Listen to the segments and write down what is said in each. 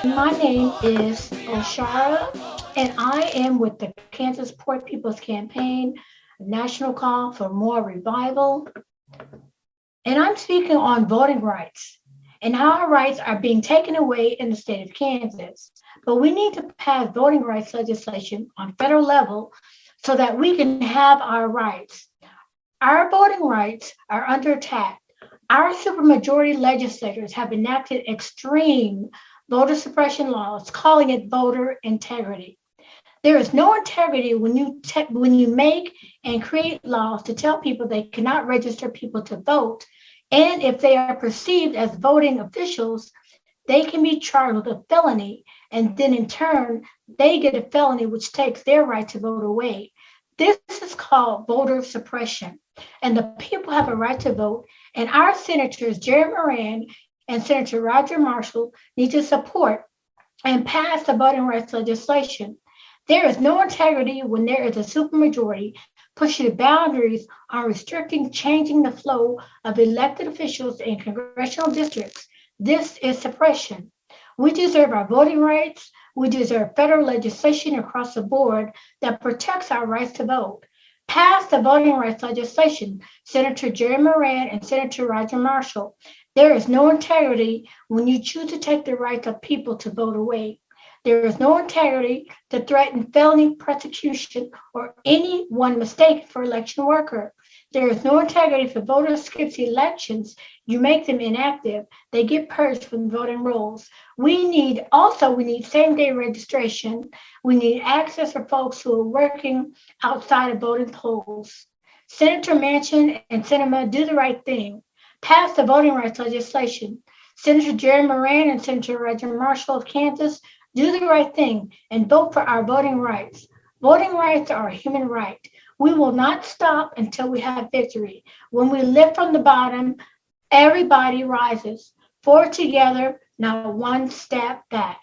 My name is Oshara, and I am with the Kansas Poor People's Campaign, a national call for more revival. And I'm speaking on voting rights and how our rights are being taken away in the state of Kansas. But we need to pass voting rights legislation on federal level so that we can have our rights. Our voting rights are under attack. Our supermajority legislators have enacted extreme voter suppression laws, calling it voter integrity. There is no integrity when you make and create laws to tell people they cannot register people to vote, and if they are perceived as voting officials, they can be charged with a felony, and then in turn, they get a felony which takes their right to vote away. This is called voter suppression, and the people have a right to vote. And our senators, Jerry Moran and Senator Roger Marshall, need to support and pass the voting rights legislation. There is no integrity when there is a supermajority pushing the boundaries on restricting, changing the flow of elected officials in congressional districts. This is suppression. We deserve our voting rights. We deserve federal legislation across the board that protects our rights to vote. Pass the voting rights legislation, Senator Jerry Moran and Senator Roger Marshall. There is no integrity when you choose to take the rights of people to vote away. There is no integrity to threaten felony prosecution or anyone mistaken for election worker. There is no integrity for voters skip elections. You make them inactive. They get purged from voting rolls. We need same-day registration. We need access for folks who are working outside of voting polls. Senator Manchin and Sinema, do the right thing. Pass the voting rights legislation. Senator Jerry Moran and Senator Roger Marshall of Kansas, do the right thing and vote for our voting rights. Voting rights are a human right. We will not stop until we have victory. When we lift from the bottom, everybody rises. Forward together, not one step back.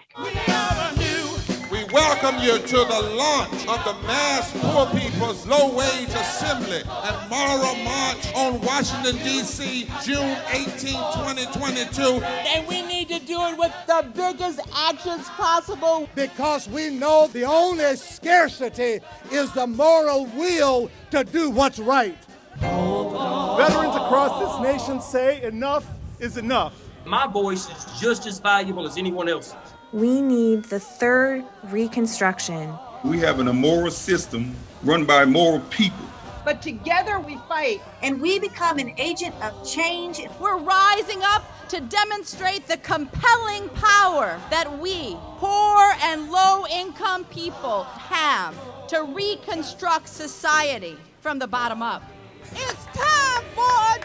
We welcome you to the launch of the Mass Poor People's Low Wage Assembly and Moral March on Washington, D.C., June 18, 2022. And we need to do it with the biggest actions possible. Because we know the only scarcity is the moral will to do what's right. Veterans across this nation say enough is enough. My voice is just as valuable as anyone else's. We need the third Reconstruction. We have an immoral system run by immoral people. But together we fight. And we become an agent of change. We're rising up to demonstrate the compelling power that we, poor and low-income people, have to reconstruct society from the bottom up. It's time for a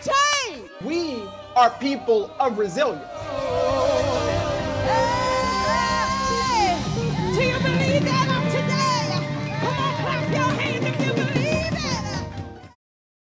change. We are people of resilience.